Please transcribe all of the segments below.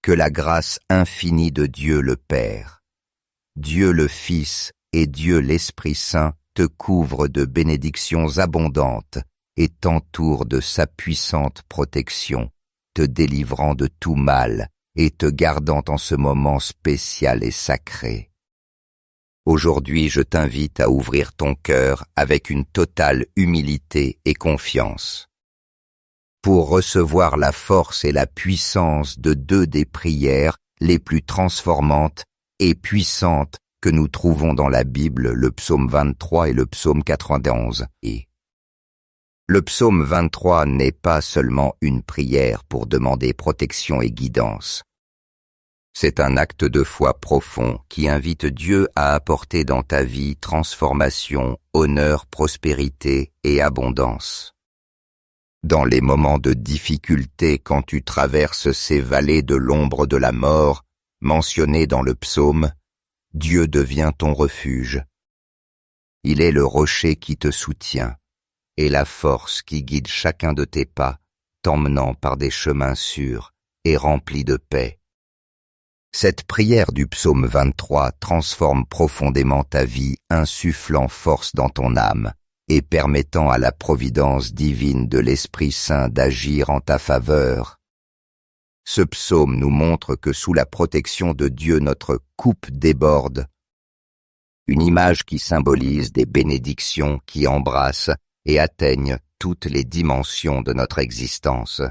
que la grâce infinie de Dieu le Père, Dieu le Fils et Dieu l'Esprit Saint te couvrent de bénédictions abondantes et t'entourent de sa puissante protection, te délivrant de tout mal et te gardant en ce moment spécial et sacré. Aujourd'hui, je t'invite à ouvrir ton cœur avec une totale humilité et confiance, pour recevoir la force et la puissance de deux des prières les plus transformantes et puissantes que nous trouvons dans la Bible, le psaume 23 et le psaume 91. Et le psaume 23 n'est pas seulement une prière pour demander protection et guidance. C'est un acte de foi profond qui invite Dieu à apporter dans ta vie transformation, honneur, prospérité et abondance. Dans les moments de difficulté, quand tu traverses ces vallées de l'ombre de la mort, mentionnées dans le psaume, Dieu devient ton refuge. Il est le rocher qui te soutient et la force qui guide chacun de tes pas, t'emmenant par des chemins sûrs et remplis de paix. Cette prière du psaume 23 transforme profondément ta vie, insufflant force dans ton âme et permettant à la providence divine de l'Esprit Saint d'agir en ta faveur. Ce psaume nous montre que sous la protection de Dieu notre coupe déborde, une image qui symbolise des bénédictions qui embrassent et atteignent toutes les dimensions de notre existence.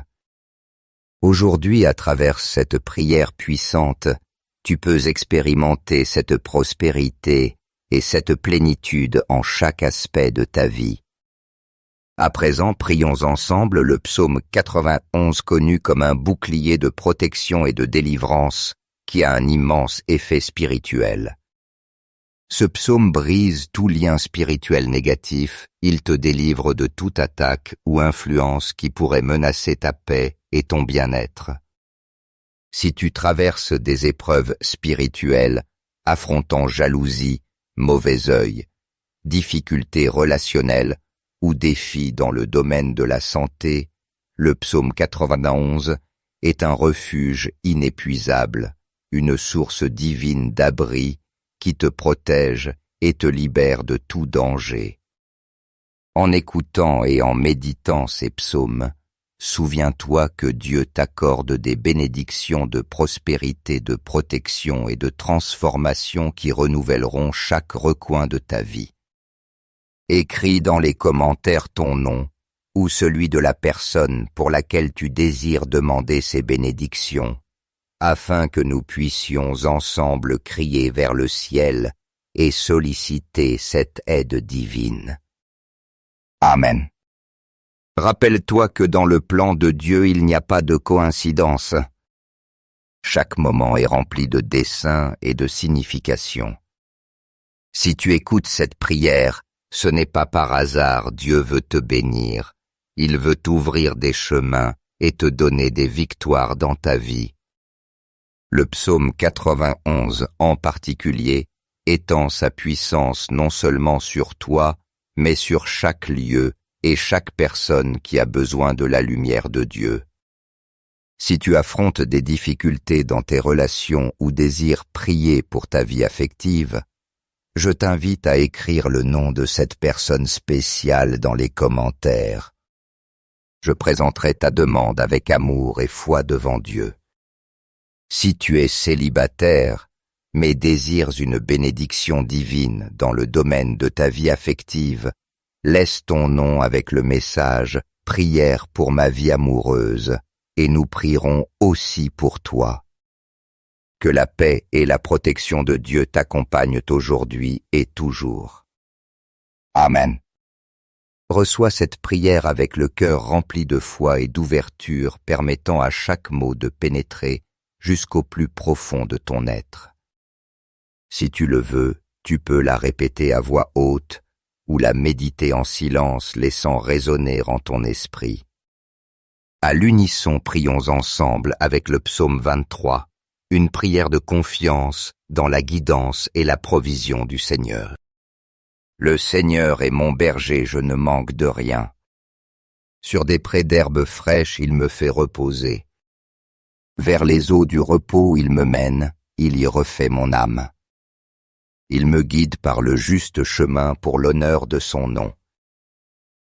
Aujourd'hui, à travers cette prière puissante, tu peux expérimenter cette prospérité et cette plénitude en chaque aspect de ta vie. À présent, prions ensemble le psaume 91 connu comme un bouclier de protection et de délivrance qui a un immense effet spirituel. Ce psaume brise tout lien spirituel négatif, il te délivre de toute attaque ou influence qui pourrait menacer ta paix et ton bien-être. Si tu traverses des épreuves spirituelles, affrontant jalousie, mauvais œil, difficultés relationnelles ou défis dans le domaine de la santé, le psaume 91 est un refuge inépuisable, une source divine d'abri qui te protège et te libère de tout danger. En écoutant et en méditant ces psaumes, souviens-toi que Dieu t'accorde des bénédictions de prospérité, de protection et de transformation qui renouvelleront chaque recoin de ta vie. Écris dans les commentaires ton nom ou celui de la personne pour laquelle tu désires demander ces bénédictions, afin que nous puissions ensemble crier vers le ciel et solliciter cette aide divine. Amen. Rappelle-toi que dans le plan de Dieu, il n'y a pas de coïncidence. Chaque moment est rempli de dessein et de signification. Si tu écoutes cette prière, ce n'est pas par hasard, Dieu veut te bénir. Il veut t'ouvrir des chemins et te donner des victoires dans ta vie. Le psaume 91 en particulier étend sa puissance non seulement sur toi, mais sur chaque lieu et chaque personne qui a besoin de la lumière de Dieu. Si tu affrontes des difficultés dans tes relations ou désires prier pour ta vie affective, je t'invite à écrire le nom de cette personne spéciale dans les commentaires. Je présenterai ta demande avec amour et foi devant Dieu. Si tu es célibataire, mais désires une bénédiction divine dans le domaine de ta vie affective, laisse ton nom avec le message « Prière pour ma vie amoureuse » et nous prierons aussi pour toi. Que la paix et la protection de Dieu t'accompagnent aujourd'hui et toujours. Amen. Reçois cette prière avec le cœur rempli de foi et d'ouverture permettant à chaque mot de pénétrer jusqu'au plus profond de ton être. Si tu le veux, tu peux la répéter à voix haute ou la méditer en silence laissant résonner en ton esprit. À l'unisson, prions ensemble avec le psaume 23, une prière de confiance dans la guidance et la provision du Seigneur. Le Seigneur est mon berger, je ne manque de rien. Sur des prés d'herbes fraîches, il me fait reposer. Vers les eaux du repos il me mène, il y refait mon âme. Il me guide par le juste chemin pour l'honneur de son nom.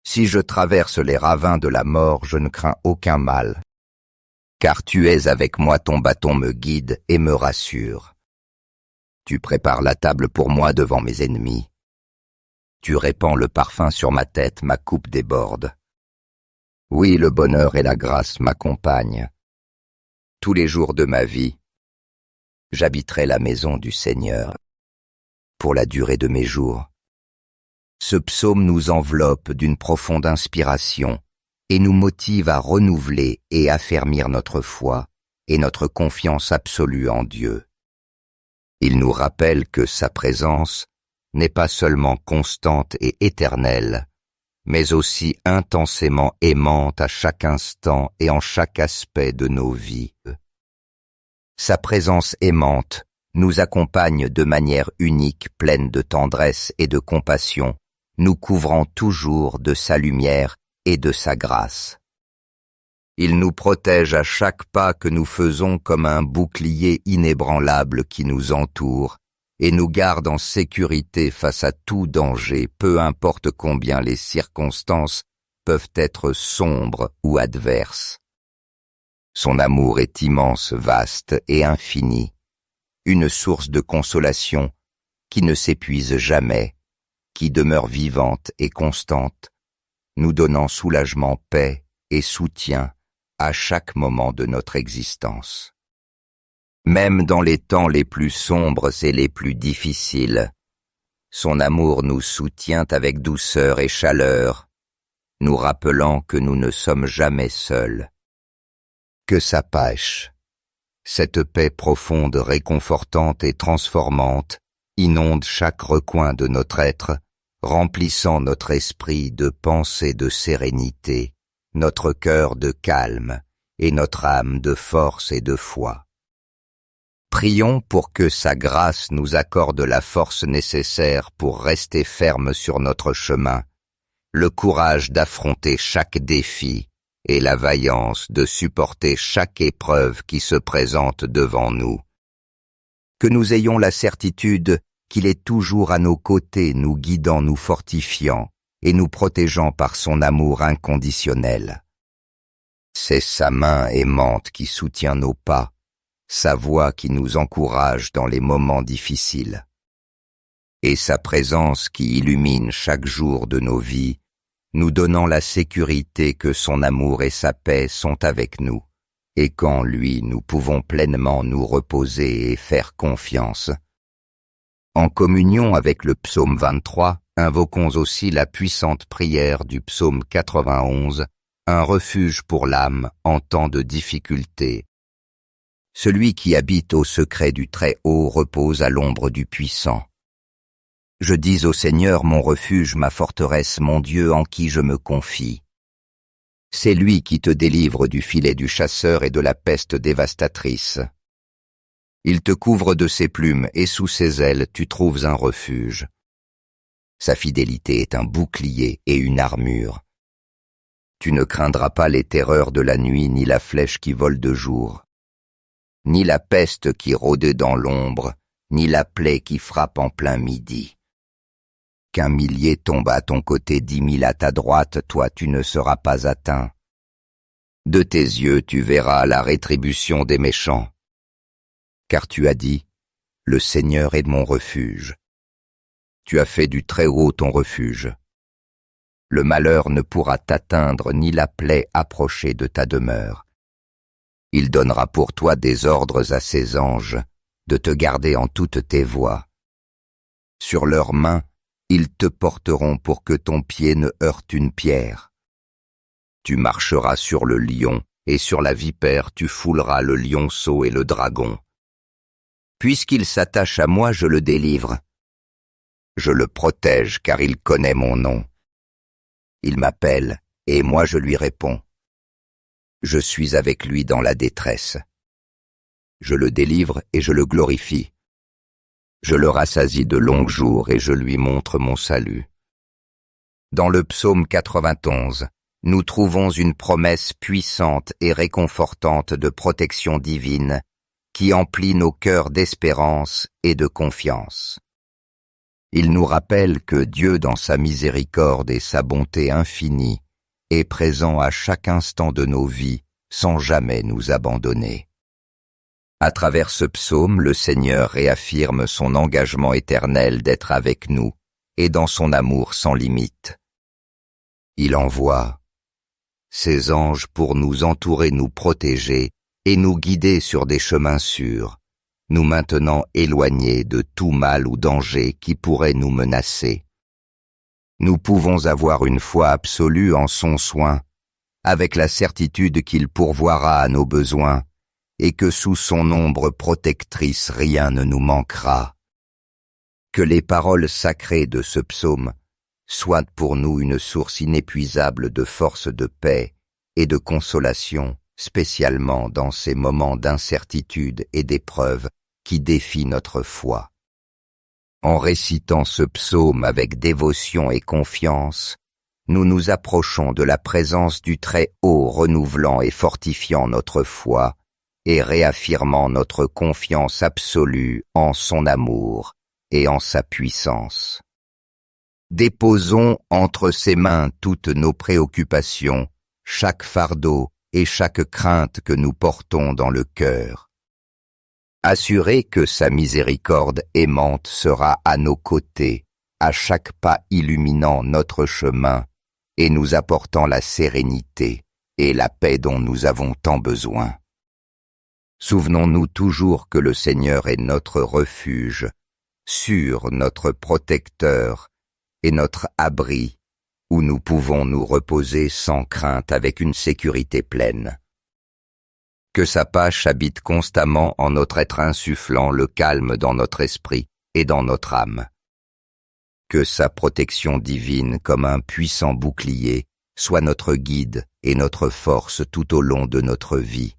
Si je traverse les ravins de la mort, je ne crains aucun mal, car tu es avec moi, ton bâton me guide et me rassure. Tu prépares la table pour moi devant mes ennemis. Tu répands le parfum sur ma tête, ma coupe déborde. Oui, le bonheur et la grâce m'accompagnent. Tous les jours de ma vie, j'habiterai la maison du Seigneur pour la durée de mes jours. Ce psaume nous enveloppe d'une profonde inspiration et nous motive à renouveler et affermir notre foi et notre confiance absolue en Dieu. Il nous rappelle que sa présence n'est pas seulement constante et éternelle, mais aussi intensément aimante à chaque instant et en chaque aspect de nos vies. Sa présence aimante nous accompagne de manière unique, pleine de tendresse et de compassion, nous couvrant toujours de sa lumière et de sa grâce. Il nous protège à chaque pas que nous faisons comme un bouclier inébranlable qui nous entoure et nous garde en sécurité face à tout danger, peu importe combien les circonstances peuvent être sombres ou adverses. Son amour est immense, vaste et infini, une source de consolation qui ne s'épuise jamais, qui demeure vivante et constante, nous donnant soulagement, paix et soutien à chaque moment de notre existence. Même dans les temps les plus sombres et les plus difficiles, son amour nous soutient avec douceur et chaleur, nous rappelant que nous ne sommes jamais seuls. Que sa paix, cette paix profonde, réconfortante et transformante, inonde chaque recoin de notre être, remplissant notre esprit de pensée de sérénité, notre cœur de calme et notre âme de force et de foi. Prions pour que sa grâce nous accorde la force nécessaire pour rester fermes sur notre chemin, le courage d'affronter chaque défi et la vaillance de supporter chaque épreuve qui se présente devant nous. Que nous ayons la certitude qu'il est toujours à nos côtés, nous guidant, nous fortifiant et nous protégeant par son amour inconditionnel. C'est sa main aimante qui soutient nos pas, sa voix qui nous encourage dans les moments difficiles, et sa présence qui illumine chaque jour de nos vies, nous donnant la sécurité que son amour et sa paix sont avec nous, et qu'en lui nous pouvons pleinement nous reposer et faire confiance. En communion avec le psaume 23, invoquons aussi la puissante prière du psaume 91, un refuge pour l'âme en temps de difficulté. Celui qui habite au secret du Très-Haut repose à l'ombre du Puissant. Je dis au Seigneur mon refuge, ma forteresse, mon Dieu en qui je me confie. C'est lui qui te délivre du filet du chasseur et de la peste dévastatrice. Il te couvre de ses plumes et sous ses ailes tu trouves un refuge. Sa fidélité est un bouclier et une armure. Tu ne craindras pas les terreurs de la nuit ni la flèche qui vole de jour, ni la peste qui rôde dans l'ombre, ni la plaie qui frappe en plein midi. Qu'un millier tombe à ton côté, 10 000 à ta droite, toi tu ne seras pas atteint. De tes yeux tu verras la rétribution des méchants. Car tu as dit, le Seigneur est mon refuge. Tu as fait du Très-Haut ton refuge. Le malheur ne pourra t'atteindre ni la plaie approcher de ta demeure. Il donnera pour toi des ordres à ses anges, de te garder en toutes tes voies. Sur leurs mains, ils te porteront pour que ton pied ne heurte une pierre. Tu marcheras sur le lion, et sur la vipère tu fouleras le lionceau et le dragon. Puisqu'il s'attache à moi, je le délivre. Je le protège, car il connaît mon nom. Il m'appelle, et moi je lui réponds. Je suis avec lui dans la détresse. Je le délivre et je le glorifie. Je le rassasie de longs jours et je lui montre mon salut. Dans le psaume 91, nous trouvons une promesse puissante et réconfortante de protection divine qui emplit nos cœurs d'espérance et de confiance. Il nous rappelle que Dieu, dans sa miséricorde et sa bonté infinie, est présent à chaque instant de nos vies sans jamais nous abandonner. À travers ce psaume, le Seigneur réaffirme son engagement éternel d'être avec nous et dans son amour sans limite. Il envoie ses anges pour nous entourer, nous protéger et nous guider sur des chemins sûrs, nous maintenant éloignés de tout mal ou danger qui pourrait nous menacer. Nous pouvons avoir une foi absolue en son soin, avec la certitude qu'il pourvoira à nos besoins et que sous son ombre protectrice rien ne nous manquera. Que les paroles sacrées de ce psaume soient pour nous une source inépuisable de force, de paix et de consolation, spécialement dans ces moments d'incertitude et d'épreuve qui défient notre foi. En récitant ce psaume avec dévotion et confiance, nous nous approchons de la présence du Très-Haut, renouvelant et fortifiant notre foi et réaffirmant notre confiance absolue en son amour et en sa puissance. Déposons entre ses mains toutes nos préoccupations, chaque fardeau et chaque crainte que nous portons dans le cœur. Assurés que sa miséricorde aimante sera à nos côtés, à chaque pas illuminant notre chemin et nous apportant la sérénité et la paix dont nous avons tant besoin. Souvenons-nous toujours que le Seigneur est notre refuge, sûr, notre protecteur et notre abri, où nous pouvons nous reposer sans crainte avec une sécurité pleine. Que sa paix habite constamment en notre être, insufflant le calme dans notre esprit et dans notre âme. Que sa protection divine, comme un puissant bouclier, soit notre guide et notre force tout au long de notre vie.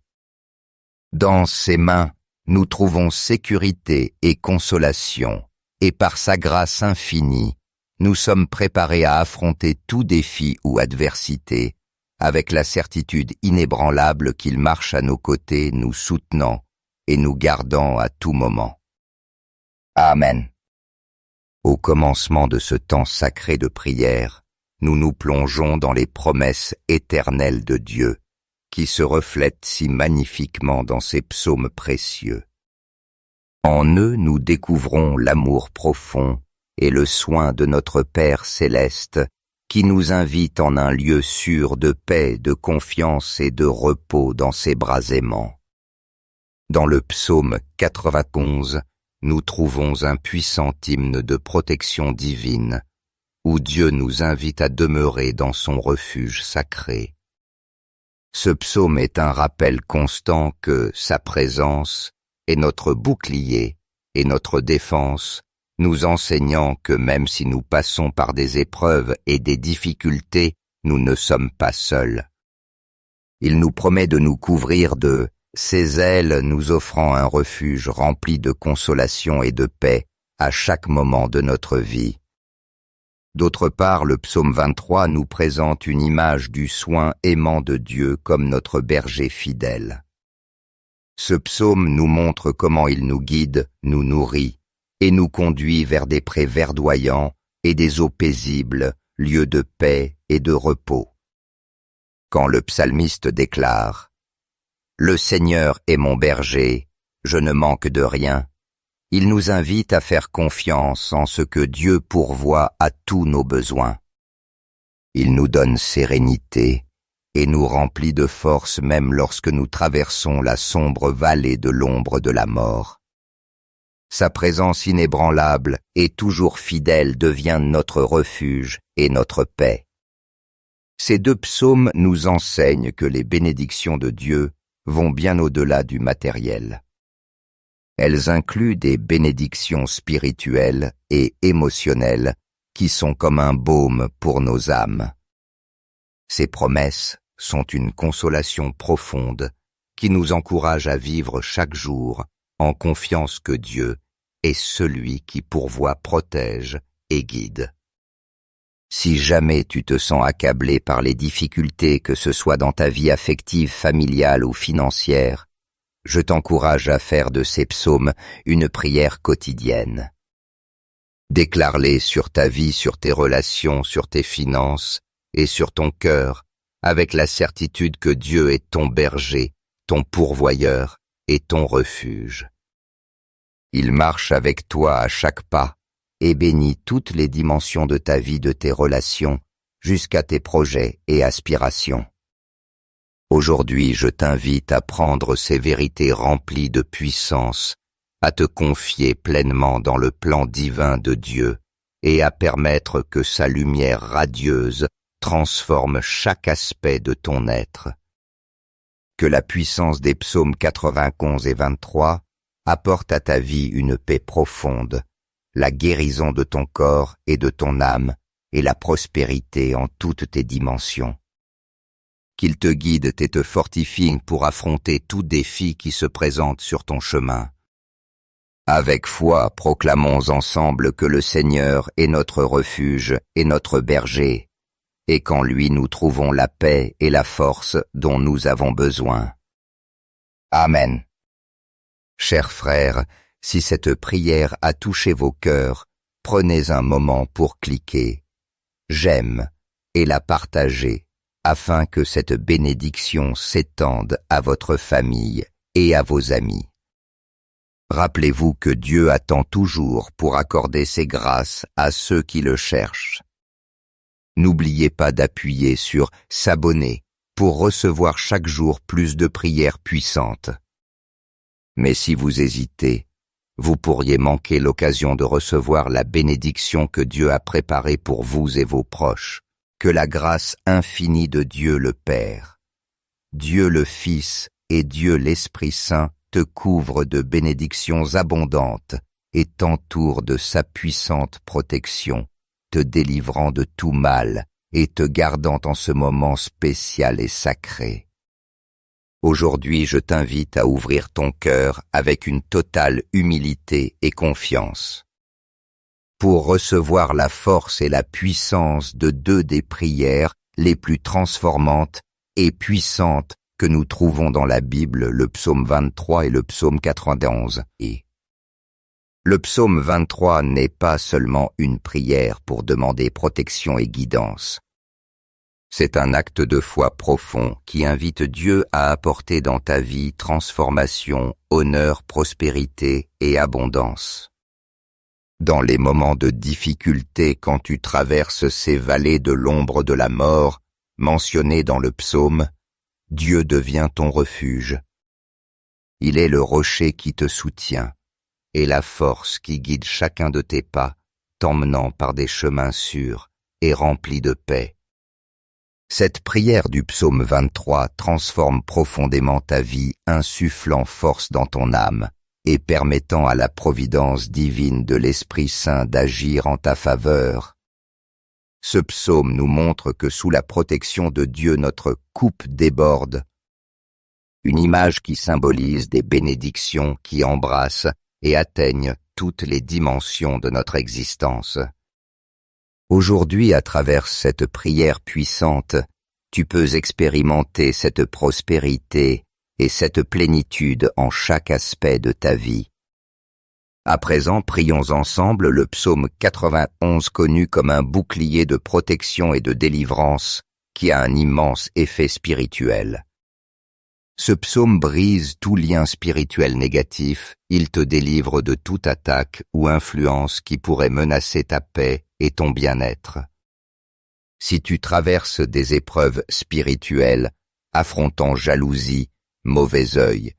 Dans ses mains, nous trouvons sécurité et consolation, et par sa grâce infinie, nous sommes préparés à affronter tout défi ou adversité, avec la certitude inébranlable qu'il marche à nos côtés, nous soutenant et nous gardant à tout moment. Amen. Au commencement de ce temps sacré de prière, nous nous plongeons dans les promesses éternelles de Dieu, qui se reflètent si magnifiquement dans ces psaumes précieux. En eux, nous découvrons l'amour profond et le soin de notre Père céleste, qui nous invite en un lieu sûr de paix, de confiance et de repos dans ses bras aimants. Dans le psaume 91, nous trouvons un puissant hymne de protection divine, où Dieu nous invite à demeurer dans son refuge sacré. Ce psaume est un rappel constant que sa présence est notre bouclier et notre défense, nous enseignant que même si nous passons par des épreuves et des difficultés, nous ne sommes pas seuls. Il nous promet de nous couvrir de ses ailes, nous offrant un refuge rempli de consolation et de paix à chaque moment de notre vie. D'autre part, le psaume 23 nous présente une image du soin aimant de Dieu comme notre berger fidèle. Ce psaume nous montre comment il nous guide, nous nourrit et nous conduit vers des prés verdoyants et des eaux paisibles, lieux de paix et de repos. Quand le psalmiste déclare « Le Seigneur est mon berger, je ne manque de rien », il nous invite à faire confiance en ce que Dieu pourvoit à tous nos besoins. Il nous donne sérénité et nous remplit de force même lorsque nous traversons la sombre vallée de l'ombre de la mort. Sa présence inébranlable et toujours fidèle devient notre refuge et notre paix. Ces deux psaumes nous enseignent que les bénédictions de Dieu vont bien au-delà du matériel. Elles incluent des bénédictions spirituelles et émotionnelles qui sont comme un baume pour nos âmes. Ces promesses sont une consolation profonde qui nous encourage à vivre chaque jour en confiance que Dieu est celui qui pourvoit, protège et guide. Si jamais tu te sens accablé par les difficultés, que ce soit dans ta vie affective, familiale ou financière, je t'encourage à faire de ces psaumes une prière quotidienne. Déclare-les sur ta vie, sur tes relations, sur tes finances et sur ton cœur, avec la certitude que Dieu est ton berger, ton pourvoyeur et ton refuge. Il marche avec toi à chaque pas et bénit toutes les dimensions de ta vie, de tes relations, jusqu'à tes projets et aspirations. Aujourd'hui, je t'invite à prendre ces vérités remplies de puissance, à te confier pleinement dans le plan divin de Dieu et à permettre que sa lumière radieuse transforme chaque aspect de ton être. Que la puissance des psaumes 91 et 23 apporte à ta vie une paix profonde, la guérison de ton corps et de ton âme et la prospérité en toutes tes dimensions. Qu'il te guide et te fortifie pour affronter tout défi qui se présente sur ton chemin. Avec foi, proclamons ensemble que le Seigneur est notre refuge et notre berger, et qu'en lui nous trouvons la paix et la force dont nous avons besoin. Amen. Chers frères, si cette prière a touché vos cœurs, prenez un moment pour cliquer « J'aime » et la partager, afin que cette bénédiction s'étende à votre famille et à vos amis. Rappelez-vous que Dieu attend toujours pour accorder ses grâces à ceux qui le cherchent. N'oubliez pas d'appuyer sur « S'abonner » pour recevoir chaque jour plus de prières puissantes. Mais si vous hésitez, vous pourriez manquer l'occasion de recevoir la bénédiction que Dieu a préparée pour vous et vos proches. Que la grâce infinie de Dieu le Père, Dieu le Fils et Dieu l'Esprit Saint te couvrent de bénédictions abondantes et t'entourent de sa puissante protection, te délivrant de tout mal et te gardant en ce moment spécial et sacré. Aujourd'hui, je t'invite à ouvrir ton cœur avec une totale humilité et confiance. Pour recevoir la force et la puissance de deux des prières les plus transformantes et puissantes que nous trouvons dans la Bible, le psaume 23 et le psaume 91. Et le psaume 23 n'est pas seulement une prière pour demander protection et guidance. C'est un acte de foi profond qui invite Dieu à apporter dans ta vie transformation, honneur, prospérité et abondance. Dans les moments de difficulté, quand tu traverses ces vallées de l'ombre de la mort, mentionnées dans le psaume, Dieu devient ton refuge. Il est le rocher qui te soutient et la force qui guide chacun de tes pas, t'emmenant par des chemins sûrs et remplis de paix. Cette prière du psaume 23 transforme profondément ta vie, insufflant force dans ton âme et permettant à la providence divine de l'Esprit Saint d'agir en ta faveur. Ce psaume nous montre que sous la protection de Dieu notre coupe déborde, une image qui symbolise des bénédictions qui embrassent et atteignent toutes les dimensions de notre existence. Aujourd'hui, à travers cette prière puissante, tu peux expérimenter cette prospérité et cette plénitude en chaque aspect de ta vie. À présent, prions ensemble le psaume 91 connu comme un bouclier de protection et de délivrance qui a un immense effet spirituel. Ce psaume brise tout lien spirituel négatif, il te délivre de toute attaque ou influence qui pourrait menacer ta paix et ton bien-être. Si tu traverses des épreuves spirituelles, affrontant jalousie, mauvais œil,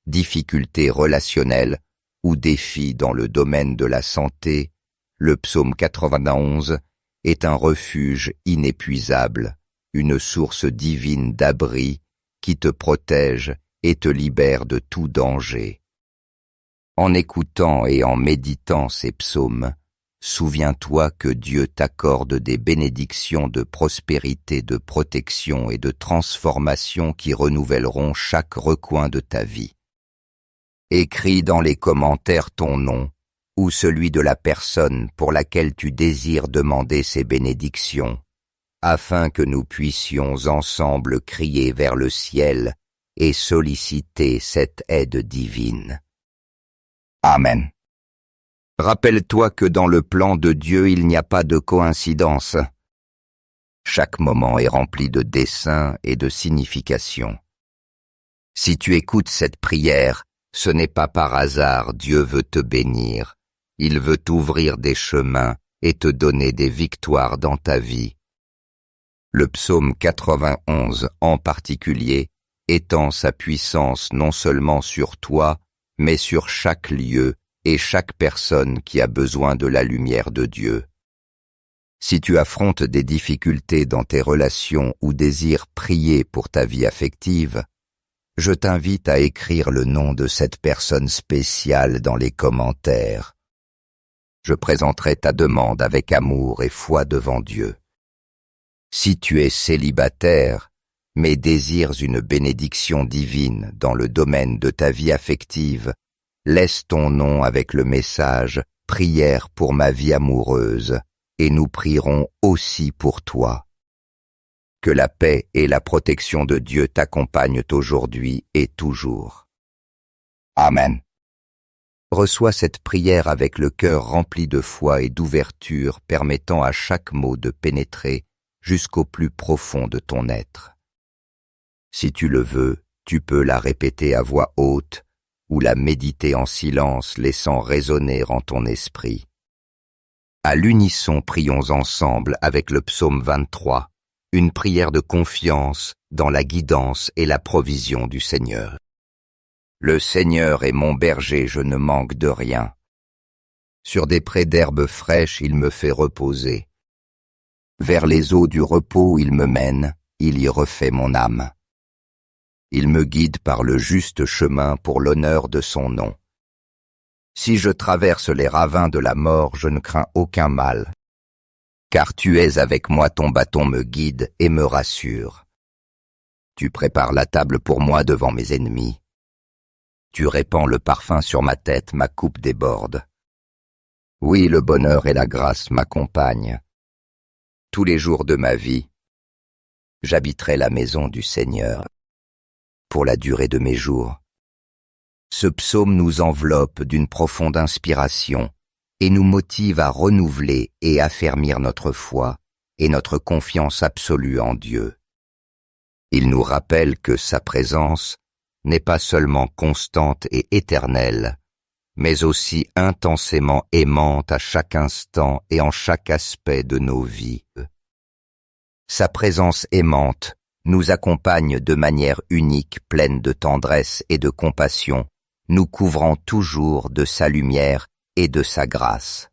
difficultés relationnelles ou défis dans le domaine de la santé, le psaume 91 est un refuge inépuisable, une source divine d'abri qui te protège et te libère de tout danger. En écoutant et en méditant ces psaumes, souviens-toi que Dieu t'accorde des bénédictions de prospérité, de protection et de transformation qui renouvelleront chaque recoin de ta vie. Écris dans les commentaires ton nom ou celui de la personne pour laquelle tu désires demander ces bénédictions, afin que nous puissions ensemble crier vers le ciel et solliciter cette aide divine. Amen. Rappelle-toi que dans le plan de Dieu il n'y a pas de coïncidence. Chaque moment est rempli de dessein et de signification. Si tu écoutes cette prière, ce n'est pas par hasard, Dieu veut te bénir. Il veut t'ouvrir des chemins et te donner des victoires dans ta vie. Le psaume 91 en particulier étend sa puissance non seulement sur toi, mais sur chaque lieu et chaque personne qui a besoin de la lumière de Dieu. Si tu affrontes des difficultés dans tes relations ou désires prier pour ta vie affective, je t'invite à écrire le nom de cette personne spéciale dans les commentaires. Je présenterai ta demande avec amour et foi devant Dieu. Si tu es célibataire, mais désires une bénédiction divine dans le domaine de ta vie affective, laisse ton nom avec le message « Prière pour ma vie amoureuse » et nous prierons aussi pour toi. Que la paix et la protection de Dieu t'accompagnent aujourd'hui et toujours. Amen. Reçois cette prière avec le cœur rempli de foi et d'ouverture permettant à chaque mot de pénétrer jusqu'au plus profond de ton être. Si tu le veux, tu peux la répéter à voix haute ou la méditer en silence laissant résonner en ton esprit. À l'unisson, prions ensemble avec le psaume 23, une prière de confiance dans la guidance et la provision du Seigneur. Le Seigneur est mon berger, je ne manque de rien. Sur des prés d'herbes fraîches, il me fait reposer. Vers les eaux du repos, il me mène, il y refait mon âme. Il me guide par le juste chemin pour l'honneur de son nom. Si je traverse les ravins de la mort, je ne crains aucun mal, car tu es avec moi, ton bâton me guide et me rassure. Tu prépares la table pour moi devant mes ennemis. Tu répands le parfum sur ma tête, ma coupe déborde. Oui, le bonheur et la grâce m'accompagnent. Tous les jours de ma vie, j'habiterai la maison du Seigneur pour la durée de mes jours. Ce psaume nous enveloppe d'une profonde inspiration et nous motive à renouveler et affermir notre foi et notre confiance absolue en Dieu. Il nous rappelle que sa présence n'est pas seulement constante et éternelle, mais aussi intensément aimante à chaque instant et en chaque aspect de nos vies. Sa présence aimante nous accompagne de manière unique, pleine de tendresse et de compassion, nous couvrant toujours de sa lumière et de sa grâce.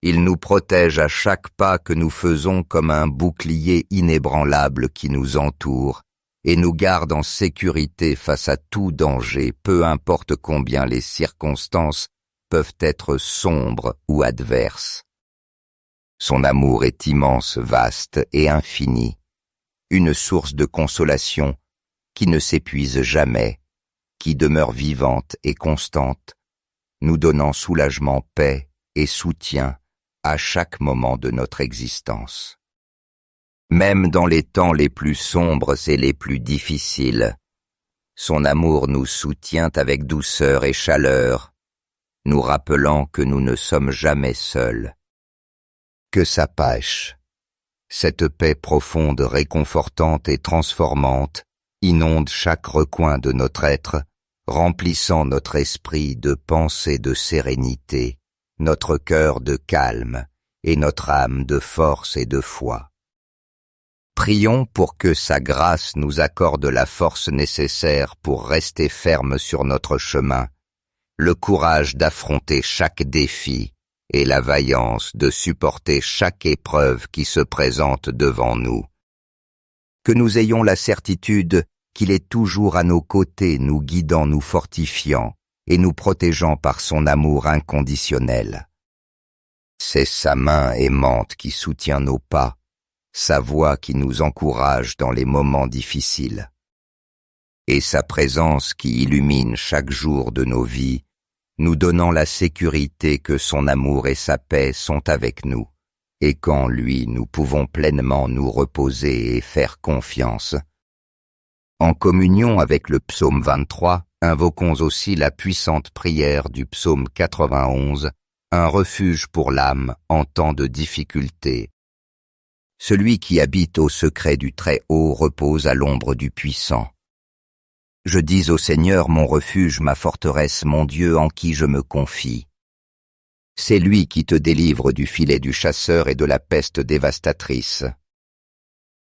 Il nous protège à chaque pas que nous faisons comme un bouclier inébranlable qui nous entoure et nous garde en sécurité face à tout danger, peu importe combien les circonstances peuvent être sombres ou adverses. Son amour est immense, vaste et infini, une source de consolation qui ne s'épuise jamais, qui demeure vivante et constante, nous donnant soulagement, paix et soutien à chaque moment de notre existence. Même dans les temps les plus sombres et les plus difficiles, son amour nous soutient avec douceur et chaleur, nous rappelant que nous ne sommes jamais seuls. Que sa paix, cette paix profonde, réconfortante et transformante, inonde chaque recoin de notre être, remplissant notre esprit de pensée de sérénité, notre cœur de calme et notre âme de force et de foi. Prions pour que sa grâce nous accorde la force nécessaire pour rester ferme sur notre chemin, le courage d'affronter chaque défi et la vaillance de supporter chaque épreuve qui se présente devant nous. Que nous ayons la certitude qu'il est toujours à nos côtés, nous guidant, nous fortifiant et nous protégeant par son amour inconditionnel. C'est sa main aimante qui soutient nos pas, sa voix qui nous encourage dans les moments difficiles, et sa présence qui illumine chaque jour de nos vies, nous donnant la sécurité que son amour et sa paix sont avec nous, et qu'en lui nous pouvons pleinement nous reposer et faire confiance. En communion avec le psaume 23, invoquons aussi la puissante prière du psaume 91, un refuge pour l'âme en temps de difficulté. Celui qui habite au secret du Très-Haut repose à l'ombre du Puissant. Je dis au Seigneur mon refuge, ma forteresse, mon Dieu en qui je me confie. C'est lui qui te délivre du filet du chasseur et de la peste dévastatrice.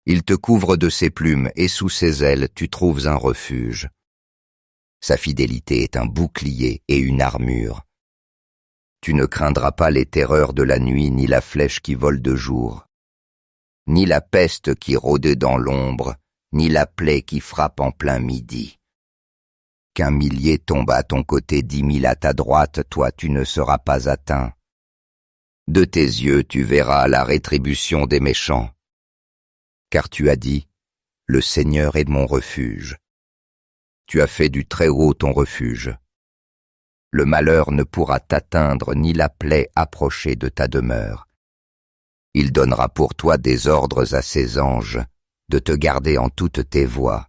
Il te couvre de ses plumes et sous ses ailes tu trouves un refuge. Sa fidélité est un bouclier et une armure. Tu ne craindras pas les terreurs de la nuit, ni la flèche qui vole de jour, ni la peste qui rôde dans l'ombre, ni la plaie qui frappe en plein midi. Qu'un millier tombe à ton côté, 10 000 à ta droite, toi tu ne seras pas atteint. De tes yeux tu verras la rétribution des méchants. Car tu as dit, le Seigneur est mon refuge. Tu as fait du Très-Haut ton refuge. Le malheur ne pourra t'atteindre, ni la plaie approcher de ta demeure. Il donnera pour toi des ordres à ses anges, de te garder en toutes tes voies.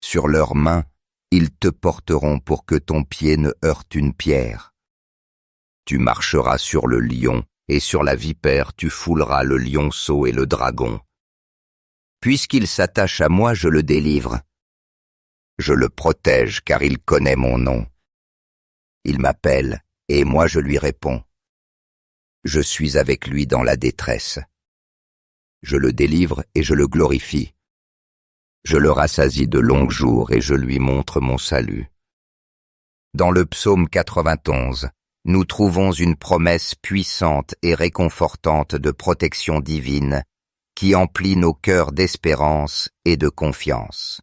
Sur leurs mains, ils te porteront pour que ton pied ne heurte une pierre. Tu marcheras sur le lion, et sur la vipère tu fouleras le lionceau et le dragon. Puisqu'il s'attache à moi, je le délivre. Je le protège, car il connaît mon nom. Il m'appelle, et moi je lui réponds. Je suis avec lui dans la détresse. Je le délivre et je le glorifie. Je le rassasie de longs jours et je lui montre mon salut. Dans le psaume 91, nous trouvons une promesse puissante et réconfortante de protection divine qui emplit nos cœurs d'espérance et de confiance.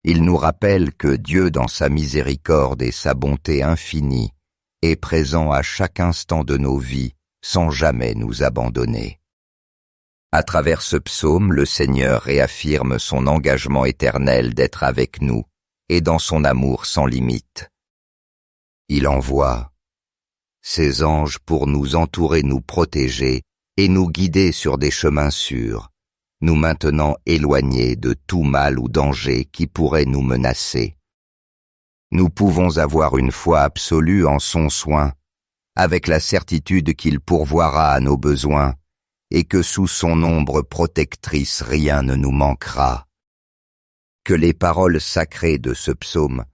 Il nous rappelle que Dieu, dans sa miséricorde et sa bonté infinie, est présent à chaque instant de nos vies sans jamais nous abandonner. À travers ce psaume, le Seigneur réaffirme son engagement éternel d'être avec nous et dans son amour sans limite. Il envoie ses anges pour nous entourer, nous protéger et nous guider sur des chemins sûrs, nous maintenant éloignés de tout mal ou danger qui pourrait nous menacer. Nous pouvons avoir une foi absolue en son soin, avec la certitude qu'il pourvoira à nos besoins et que sous son ombre protectrice rien ne nous manquera. Que les paroles sacrées de ce psaume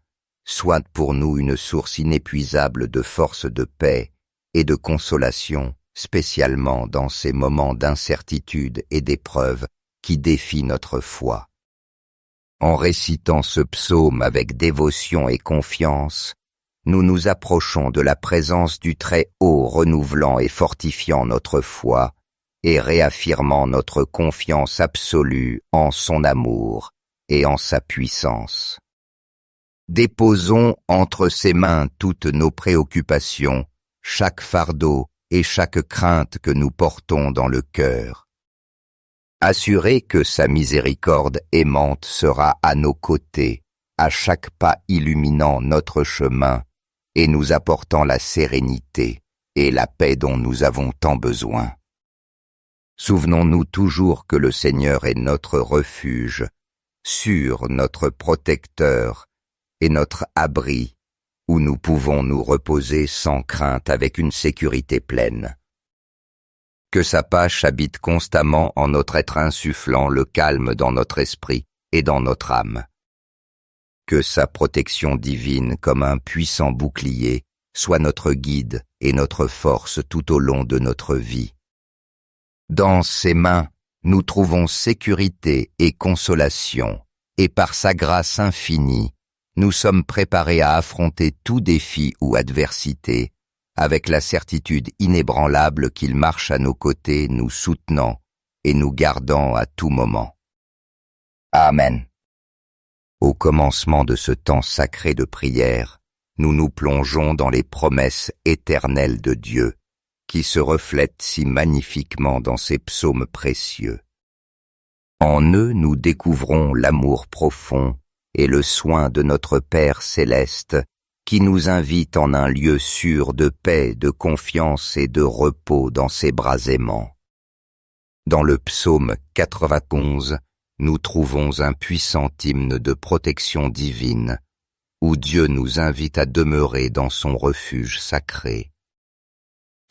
soient pour nous une source inépuisable de force, de paix et de consolation, spécialement dans ces moments d'incertitude et d'épreuve qui défient notre foi. En récitant ce psaume avec dévotion et confiance, nous nous approchons de la présence du Très-Haut, renouvelant et fortifiant notre foi et réaffirmant notre confiance absolue en son amour et en sa puissance. Déposons entre ses mains toutes nos préoccupations, chaque fardeau et chaque crainte que nous portons dans le cœur. Assurés que sa miséricorde aimante sera à nos côtés, à chaque pas illuminant notre chemin et nous apportant la sérénité et la paix dont nous avons tant besoin. Souvenons-nous toujours que le Seigneur est notre refuge, sûr notre protecteur et notre abri, où nous pouvons nous reposer sans crainte avec une sécurité pleine. Que sa pâche habite constamment en notre être, insufflant le calme dans notre esprit et dans notre âme. Que sa protection divine, comme un puissant bouclier, soit notre guide et notre force tout au long de notre vie. Dans ses mains, nous trouvons sécurité et consolation, et par sa grâce infinie, nous sommes préparés à affronter tout défi ou adversité, avec la certitude inébranlable qu'il marche à nos côtés, nous soutenant et nous gardant à tout moment. Amen. Au commencement de ce temps sacré de prière, nous nous plongeons dans les promesses éternelles de Dieu, qui se reflètent si magnifiquement dans ces psaumes précieux. En eux, nous découvrons l'amour profond et le soin de notre Père céleste qui nous invite en un lieu sûr de paix, de confiance et de repos dans ses bras aimants. Dans le psaume 91, nous trouvons un puissant hymne de protection divine, où Dieu nous invite à demeurer dans son refuge sacré.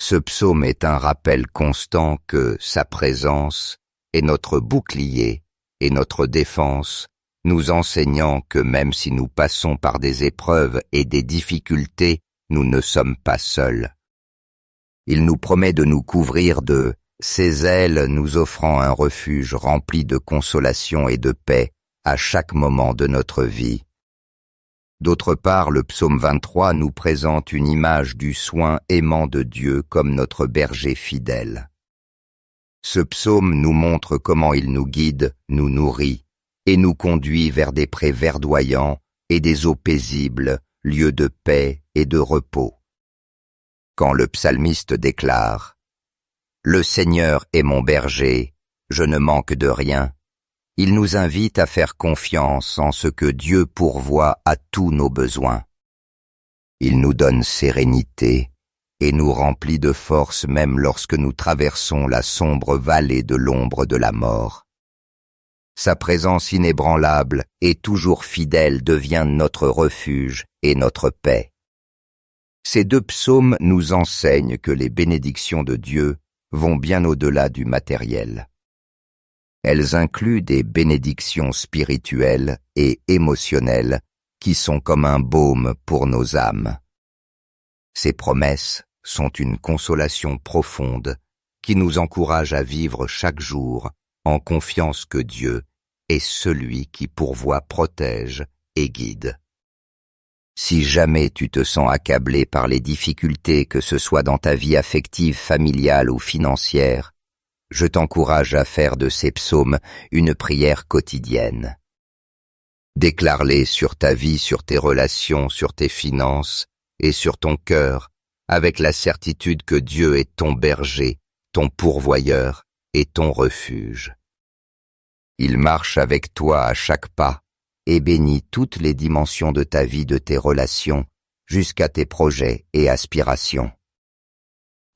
Ce psaume est un rappel constant que sa présence est notre bouclier et notre défense, nous enseignant que même si nous passons par des épreuves et des difficultés, nous ne sommes pas seuls. Il nous promet de nous couvrir de ses ailes, nous offrant un refuge rempli de consolation et de paix à chaque moment de notre vie. D'autre part, le psaume 23 nous présente une image du soin aimant de Dieu comme notre berger fidèle. Ce psaume nous montre comment il nous guide, nous nourrit et nous conduit vers des prés verdoyants et des eaux paisibles, lieux de paix et de repos. Quand le psalmiste déclare « Le Seigneur est mon berger, je ne manque de rien », il nous invite à faire confiance en ce que Dieu pourvoit à tous nos besoins. Il nous donne sérénité et nous remplit de force même lorsque nous traversons la sombre vallée de l'ombre de la mort. Sa présence inébranlable et toujours fidèle devient notre refuge et notre paix. Ces deux psaumes nous enseignent que les bénédictions de Dieu vont bien au-delà du matériel. Elles incluent des bénédictions spirituelles et émotionnelles qui sont comme un baume pour nos âmes. Ces promesses sont une consolation profonde qui nous encourage à vivre chaque jour en confiance que Dieu est celui qui pourvoit, protège et guide. Si jamais tu te sens accablé par les difficultés, que ce soit dans ta vie affective, familiale ou financière, je t'encourage à faire de ces psaumes une prière quotidienne. Déclare-les sur ta vie, sur tes relations, sur tes finances et sur ton cœur, avec la certitude que Dieu est ton berger, ton pourvoyeur et ton refuge. Il marche avec toi à chaque pas et bénit toutes les dimensions de ta vie, de tes relations, jusqu'à tes projets et aspirations.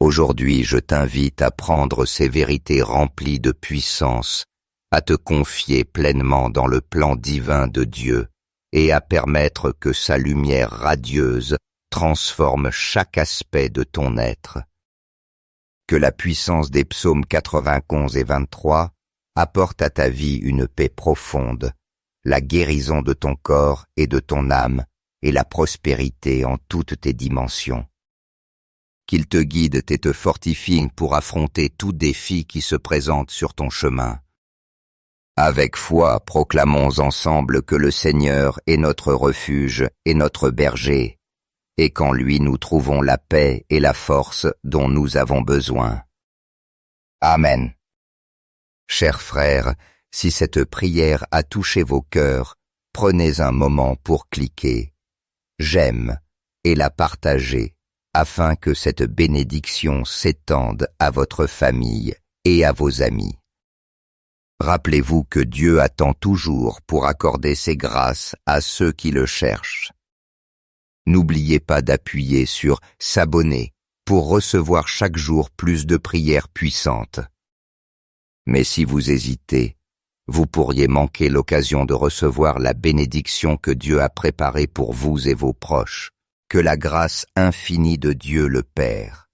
Aujourd'hui, je t'invite à prendre ces vérités remplies de puissance, à te confier pleinement dans le plan divin de Dieu et à permettre que sa lumière radieuse transforme chaque aspect de ton être. Que la puissance des psaumes 91 et 23 apporte à ta vie une paix profonde, la guérison de ton corps et de ton âme et la prospérité en toutes tes dimensions. Qu'il te guide et te fortifie pour affronter tout défi qui se présente sur ton chemin. Avec foi, proclamons ensemble que le Seigneur est notre refuge et notre berger, et qu'en lui nous trouvons la paix et la force dont nous avons besoin. Amen. Chers frères, si cette prière a touché vos cœurs, prenez un moment pour cliquer « J'aime » et la partager, afin que cette bénédiction s'étende à votre famille et à vos amis. Rappelez-vous que Dieu attend toujours pour accorder ses grâces à ceux qui le cherchent. N'oubliez pas d'appuyer sur « S'abonner » pour recevoir chaque jour plus de prières puissantes. Mais si vous hésitez, vous pourriez manquer l'occasion de recevoir la bénédiction que Dieu a préparée pour vous et vos proches. Que la grâce infinie de Dieu le Père,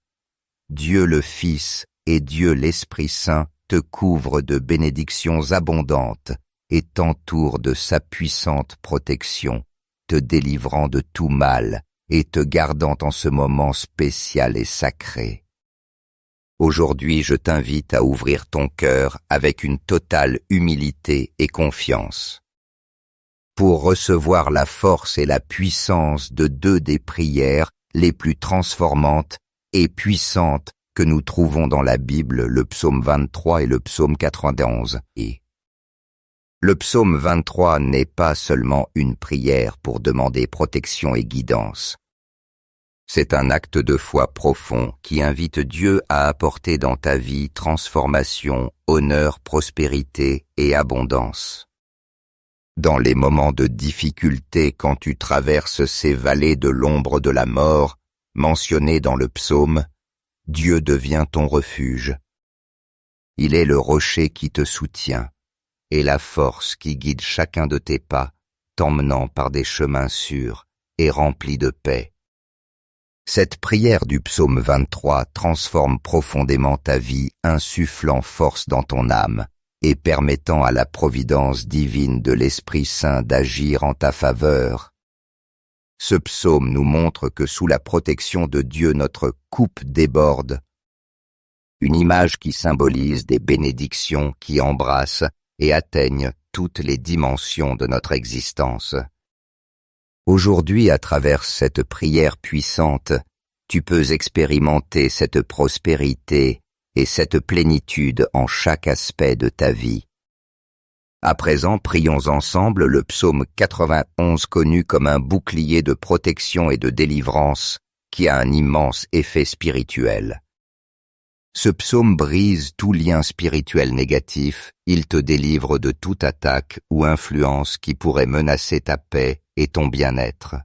Dieu le Fils et Dieu l'Esprit Saint te couvrent de bénédictions abondantes et t'entourent de sa puissante protection, te délivrant de tout mal et te gardant en ce moment spécial et sacré. Aujourd'hui, je t'invite à ouvrir ton cœur avec une totale humilité et confiance. Pour recevoir la force et la puissance de deux des prières les plus transformantes et puissantes que nous trouvons dans la Bible, le psaume 23 et le psaume 91. Et le psaume 23 n'est pas seulement une prière pour demander protection et guidance. C'est un acte de foi profond qui invite Dieu à apporter dans ta vie transformation, honneur, prospérité et abondance. Dans les moments de difficulté, quand tu traverses ces vallées de l'ombre de la mort, mentionnées dans le psaume, Dieu devient ton refuge. Il est le rocher qui te soutient et la force qui guide chacun de tes pas, t'emmenant par des chemins sûrs et remplis de paix. Cette prière du psaume 23 transforme profondément ta vie, insufflant force dans ton âme et permettant à la providence divine de l'Esprit Saint d'agir en ta faveur. Ce psaume nous montre que sous la protection de Dieu, notre coupe déborde, une image qui symbolise des bénédictions qui embrassent et atteignent toutes les dimensions de notre existence. Aujourd'hui, à travers cette prière puissante, tu peux expérimenter cette prospérité et cette plénitude en chaque aspect de ta vie. À présent, prions ensemble le psaume 91 connu comme un bouclier de protection et de délivrance qui a un immense effet spirituel. Ce psaume brise tout lien spirituel négatif, il te délivre de toute attaque ou influence qui pourrait menacer ta paix et ton bien-être.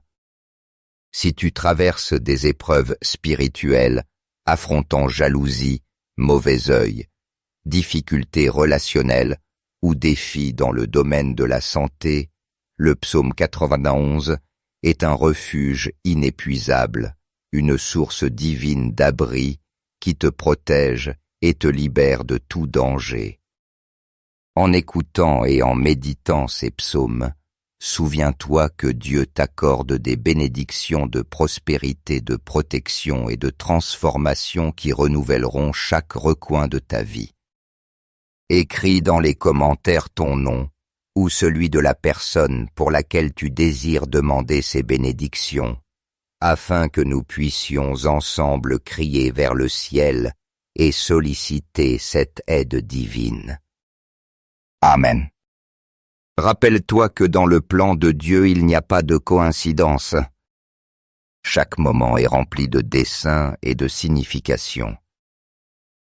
Si tu traverses des épreuves spirituelles, affrontant jalousie, mauvais œil, difficultés relationnelles ou défis dans le domaine de la santé, le psaume 91 est un refuge inépuisable, une source divine d'abri qui te protège et te libère de tout danger. En écoutant et en méditant ces psaumes, souviens-toi que Dieu t'accorde des bénédictions de prospérité, de protection et de transformation qui renouvelleront chaque recoin de ta vie. Écris dans les commentaires ton nom ou celui de la personne pour laquelle tu désires demander ces bénédictions, afin que nous puissions ensemble crier vers le ciel et solliciter cette aide divine. Amen. Rappelle-toi que dans le plan de Dieu, il n'y a pas de coïncidence. Chaque moment est rempli de dessein et de signification.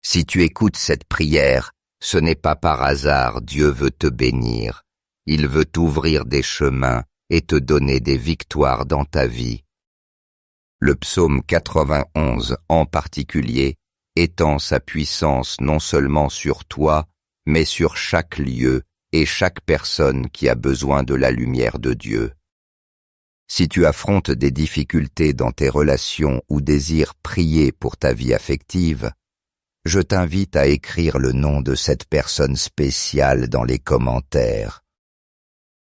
Si tu écoutes cette prière, ce n'est pas par hasard, Dieu veut te bénir. Il veut t'ouvrir des chemins et te donner des victoires dans ta vie. Le psaume 91 en particulier étend sa puissance non seulement sur toi, mais sur chaque lieu et chaque personne qui a besoin de la lumière de Dieu. Si tu affrontes des difficultés dans tes relations ou désires prier pour ta vie affective, je t'invite à écrire le nom de cette personne spéciale dans les commentaires.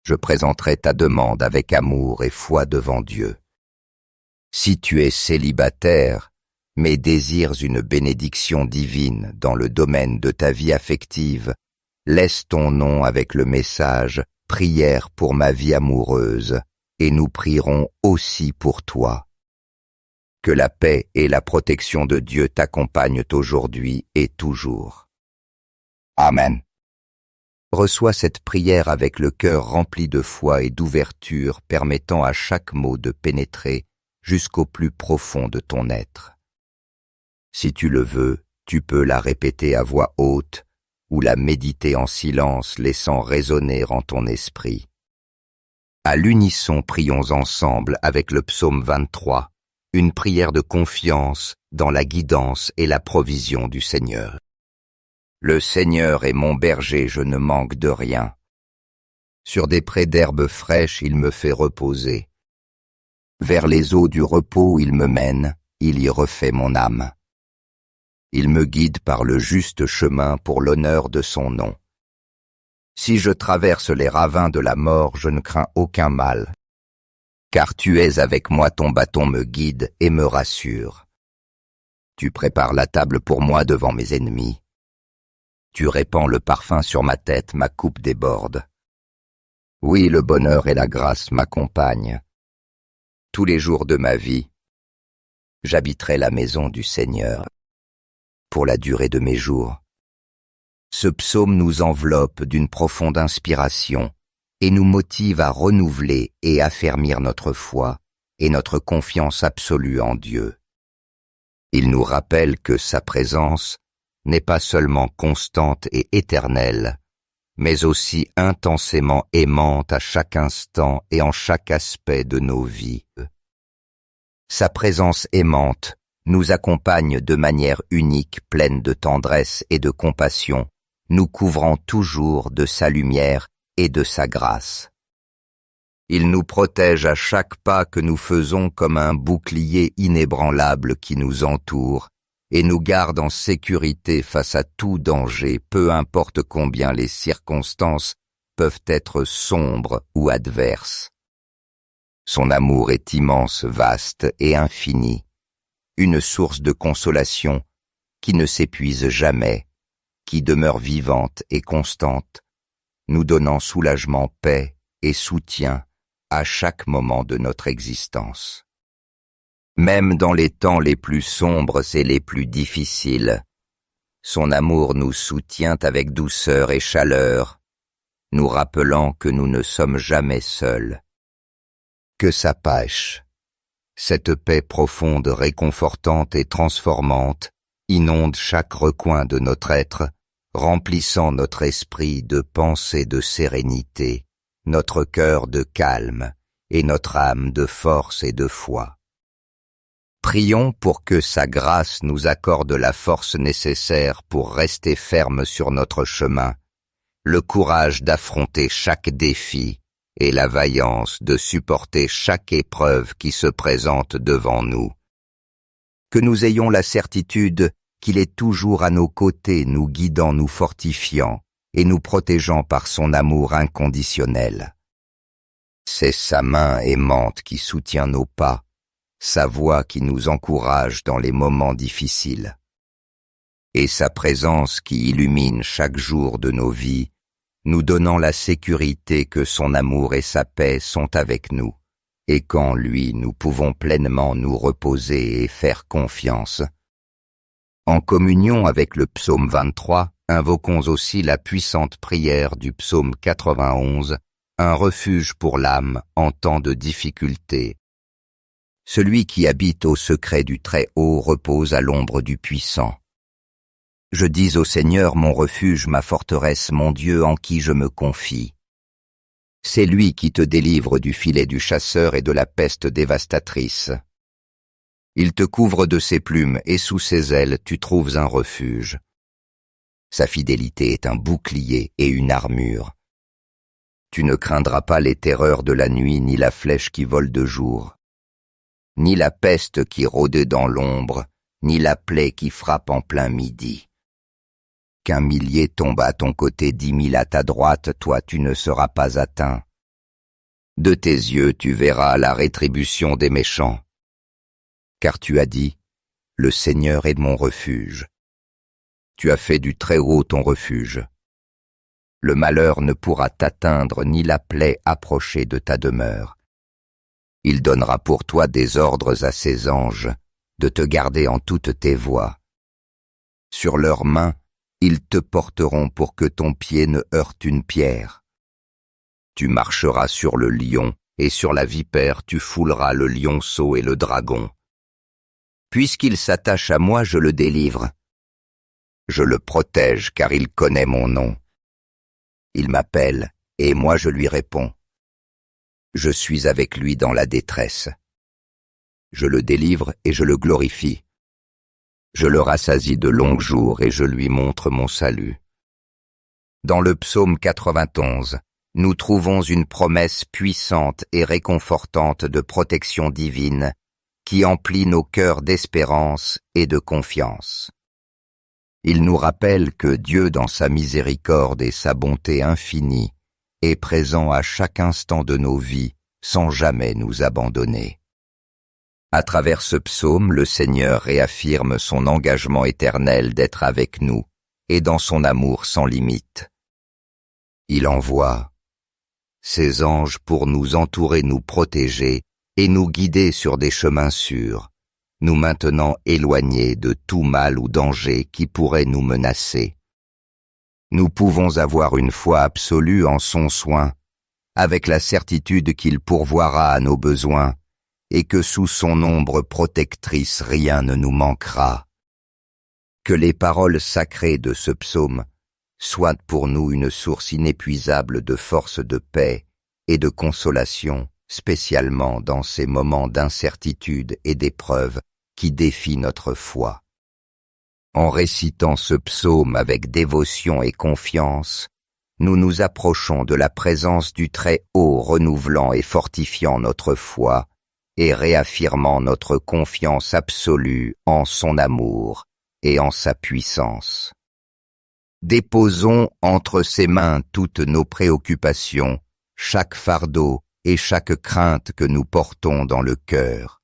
Je présenterai ta demande avec amour et foi devant Dieu. Si tu es célibataire, mais désires une bénédiction divine dans le domaine de ta vie affective, laisse ton nom avec le message « Prière pour ma vie amoureuse » et nous prierons aussi pour toi. Que la paix et la protection de Dieu t'accompagnent aujourd'hui et toujours. Amen. Reçois cette prière avec le cœur rempli de foi et d'ouverture permettant à chaque mot de pénétrer jusqu'au plus profond de ton être. Si tu le veux, tu peux la répéter à voix haute ou la méditer en silence, laissant résonner en ton esprit. À l'unisson, prions ensemble avec le psaume 23, une prière de confiance dans la guidance et la provision du Seigneur. Le Seigneur est mon berger, je ne manque de rien. Sur des prés d'herbes fraîches, il me fait reposer. Vers les eaux du repos, il me mène, il y refait mon âme. Il me guide par le juste chemin pour l'honneur de son nom. Si je traverse les ravins de la mort, je ne crains aucun mal, car tu es avec moi, ton bâton me guide et me rassure. Tu prépares la table pour moi devant mes ennemis. Tu répands le parfum sur ma tête, ma coupe déborde. Oui, le bonheur et la grâce m'accompagnent. Tous les jours de ma vie, j'habiterai la maison du Seigneur pour la durée de mes jours. Ce psaume nous enveloppe d'une profonde inspiration et nous motive à renouveler et affermir notre foi et notre confiance absolue en Dieu. Il nous rappelle que sa présence n'est pas seulement constante et éternelle, mais aussi intensément aimante à chaque instant et en chaque aspect de nos vies. Sa présence aimante nous accompagne de manière unique, pleine de tendresse et de compassion, nous couvrant toujours de sa lumière et de sa grâce. Il nous protège à chaque pas que nous faisons comme un bouclier inébranlable qui nous entoure et nous garde en sécurité face à tout danger, peu importe combien les circonstances peuvent être sombres ou adverses. Son amour est immense, vaste et infini, une source de consolation qui ne s'épuise jamais, qui demeure vivante et constante, nous donnant soulagement, paix et soutien à chaque moment de notre existence. Même dans les temps les plus sombres et les plus difficiles, son amour nous soutient avec douceur et chaleur, nous rappelant que nous ne sommes jamais seuls. Que sa pêche, cette paix profonde, réconfortante et transformante, inonde chaque recoin de notre être, remplissant notre esprit de pensée de sérénité, notre cœur de calme et notre âme de force et de foi. Prions pour que sa grâce nous accorde la force nécessaire pour rester ferme sur notre chemin, le courage d'affronter chaque défi et la vaillance de supporter chaque épreuve qui se présente devant nous. Que nous ayons la certitude qu'il est toujours à nos côtés, nous guidant, nous fortifiant et nous protégeant par son amour inconditionnel. C'est sa main aimante qui soutient nos pas, sa voix qui nous encourage dans les moments difficiles, et sa présence qui illumine chaque jour de nos vies, nous donnant la sécurité que son amour et sa paix sont avec nous, et qu'en lui nous pouvons pleinement nous reposer et faire confiance. En communion avec le psaume 23, invoquons aussi la puissante prière du psaume 91, un refuge pour l'âme en temps de difficulté. Celui qui habite au secret du Très-Haut repose à l'ombre du Puissant. Je dis au Seigneur mon refuge, ma forteresse, mon Dieu en qui je me confie. C'est lui qui te délivre du filet du chasseur et de la peste dévastatrice. Il te couvre de ses plumes et sous ses ailes tu trouves un refuge. Sa fidélité est un bouclier et une armure. Tu ne craindras pas les terreurs de la nuit ni la flèche qui vole de jour, ni la peste qui rôde dans l'ombre, ni la plaie qui frappe en plein midi. Qu'un millier tombe à ton côté, 10 000 à ta droite, toi tu ne seras pas atteint. De tes yeux tu verras la rétribution des méchants. Car tu as dit, le Seigneur est mon refuge. Tu as fait du Très-Haut ton refuge. Le malheur ne pourra t'atteindre ni la plaie approcher de ta demeure. Il donnera pour toi des ordres à ses anges, de te garder en toutes tes voies. Sur leurs mains, ils te porteront pour que ton pied ne heurte une pierre. Tu marcheras sur le lion, et sur la vipère tu fouleras le lionceau et le dragon. Puisqu'il s'attache à moi, je le délivre. Je le protège, car il connaît mon nom. Il m'appelle, et moi je lui réponds. Je suis avec lui dans la détresse. Je le délivre et je le glorifie. Je le rassasie de longs jours et je lui montre mon salut. Dans le psaume 91, nous trouvons une promesse puissante et réconfortante de protection divine qui emplit nos cœurs d'espérance et de confiance. Il nous rappelle que Dieu, dans sa miséricorde et sa bonté infinie, est présent à chaque instant de nos vies sans jamais nous abandonner. À travers ce psaume, le Seigneur réaffirme son engagement éternel d'être avec nous et dans son amour sans limite. Il envoie ses anges pour nous entourer, nous protéger et nous guider sur des chemins sûrs, nous maintenant éloignés de tout mal ou danger qui pourrait nous menacer. Nous pouvons avoir une foi absolue en son soin, avec la certitude qu'il pourvoira à nos besoins et que sous son ombre protectrice rien ne nous manquera. Que les paroles sacrées de ce psaume soit pour nous une source inépuisable de force de paix et de consolation, spécialement dans ces moments d'incertitude et d'épreuve qui défient notre foi. En récitant ce psaume avec dévotion et confiance, nous nous approchons de la présence du Très-Haut, renouvelant et fortifiant notre foi et réaffirmant notre confiance absolue en son amour et en sa puissance. Déposons entre ses mains toutes nos préoccupations, chaque fardeau et chaque crainte que nous portons dans le cœur.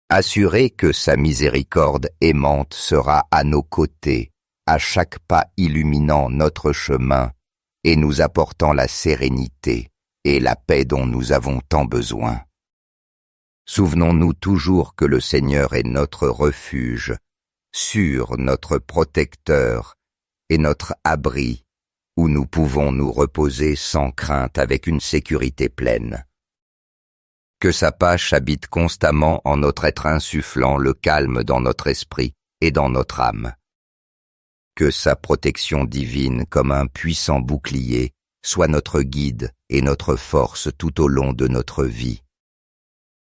Assurés que sa miséricorde aimante sera à nos côtés, à chaque pas illuminant notre chemin et nous apportant la sérénité et la paix dont nous avons tant besoin. Souvenons-nous toujours que le Seigneur est notre refuge, sûr notre protecteur et notre abri, où nous pouvons nous reposer sans crainte avec une sécurité pleine. Que sa pâche habite constamment en notre être insufflant le calme dans notre esprit et dans notre âme. Que sa protection divine comme un puissant bouclier soit notre guide et notre force tout au long de notre vie.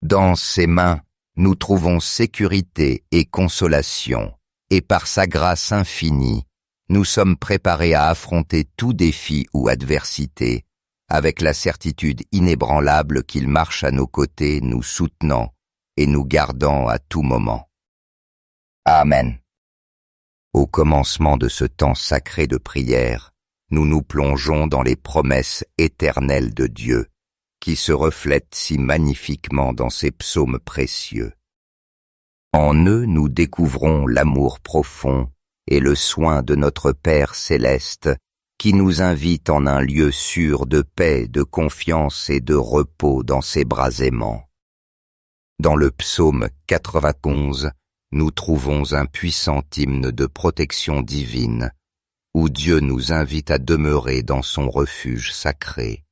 Dans ses mains, nous trouvons sécurité et consolation, et par sa grâce infinie, nous sommes préparés à affronter tout défi ou adversité, avec la certitude inébranlable qu'il marche à nos côtés, nous soutenant et nous gardant à tout moment. Amen. Au commencement de ce temps sacré de prière, nous nous plongeons dans les promesses éternelles de Dieu, qui se reflètent si magnifiquement dans ces psaumes précieux. En eux, nous découvrons l'amour profond et le soin de notre Père céleste, qui nous invite en un lieu sûr de paix, de confiance et de repos dans ses bras aimants. Dans le psaume 91, nous trouvons un puissant hymne de protection divine, où Dieu nous invite à demeurer dans son refuge sacré.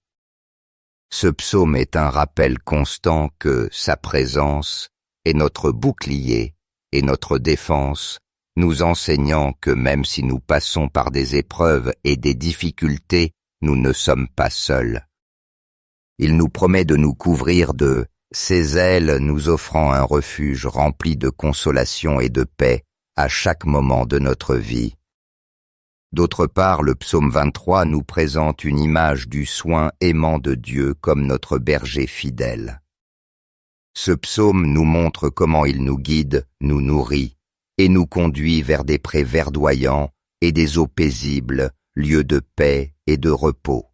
Ce psaume est un rappel constant que sa présence est notre bouclier et notre défense, nous enseignant que même si nous passons par des épreuves et des difficultés, nous ne sommes pas seuls. Il nous promet de nous couvrir de ses ailes, nous offrant un refuge rempli de consolation et de paix à chaque moment de notre vie. D'autre part, le psaume 23 nous présente une image du soin aimant de Dieu comme notre berger fidèle. Ce psaume nous montre comment il nous guide, nous nourrit et nous conduit vers des prés verdoyants et des eaux paisibles, lieux de paix et de repos.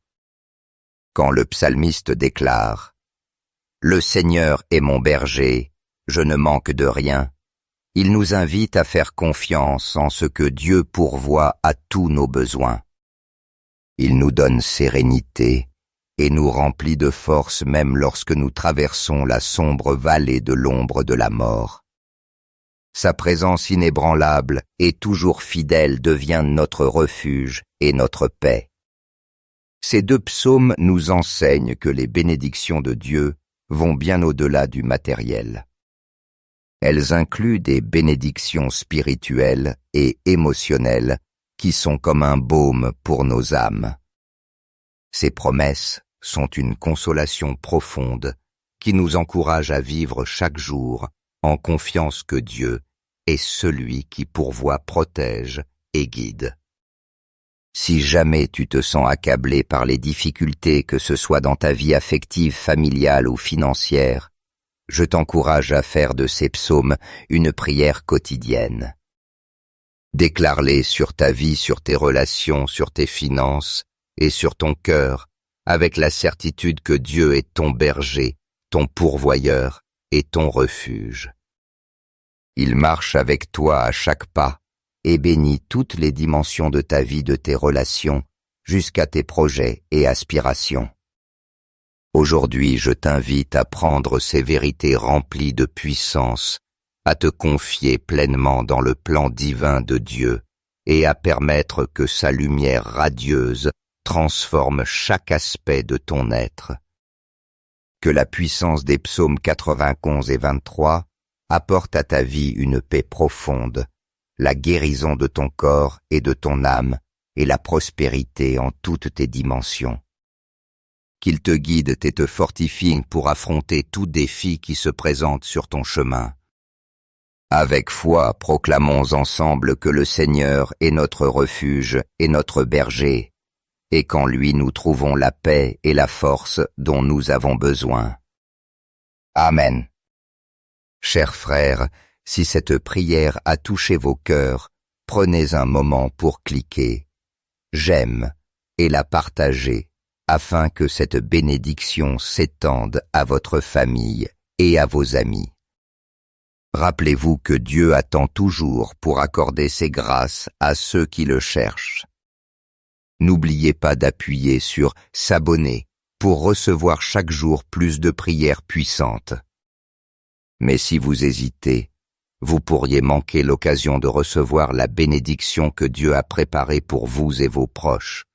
Quand le psalmiste déclare « Le Seigneur est mon berger, je ne manque de rien », il nous invite à faire confiance en ce que Dieu pourvoit à tous nos besoins. Il nous donne sérénité et nous remplit de force même lorsque nous traversons la sombre vallée de l'ombre de la mort. Sa présence inébranlable et toujours fidèle devient notre refuge et notre paix. Ces deux psaumes nous enseignent que les bénédictions de Dieu vont bien au-delà du matériel. Elles incluent des bénédictions spirituelles et émotionnelles qui sont comme un baume pour nos âmes. Ces promesses sont une consolation profonde qui nous encourage à vivre chaque jour en confiance que Dieu est celui qui pourvoit, protège et guide. Si jamais tu te sens accablé par les difficultés, que ce soit dans ta vie affective, familiale ou financière, je t'encourage à faire de ces psaumes une prière quotidienne. Déclare-les sur ta vie, sur tes relations, sur tes finances et sur ton cœur, avec la certitude que Dieu est ton berger, ton pourvoyeur et ton refuge. Il marche avec toi à chaque pas et bénit toutes les dimensions de ta vie, de tes relations, jusqu'à tes projets et aspirations. Aujourd'hui, je t'invite à prendre ces vérités remplies de puissance, à te confier pleinement dans le plan divin de Dieu et à permettre que sa lumière radieuse transforme chaque aspect de ton être. Que la puissance des psaumes 91 et 23 apporte à ta vie une paix profonde, la guérison de ton corps et de ton âme, et la prospérité en toutes tes dimensions. Qu'il te guide et te fortifie pour affronter tout défi qui se présente sur ton chemin. Avec foi, proclamons ensemble que le Seigneur est notre refuge et notre berger, et qu'en lui nous trouvons la paix et la force dont nous avons besoin. Amen. Chers frères, si cette prière a touché vos cœurs, prenez un moment pour cliquer « J'aime » et la partager, afin que cette bénédiction s'étende à votre famille et à vos amis. Rappelez-vous que Dieu attend toujours pour accorder ses grâces à ceux qui le cherchent. N'oubliez pas d'appuyer sur « S'abonner » pour recevoir chaque jour plus de prières puissantes. Mais si vous hésitez, vous pourriez manquer l'occasion de recevoir la bénédiction que Dieu a préparée pour vous et vos proches.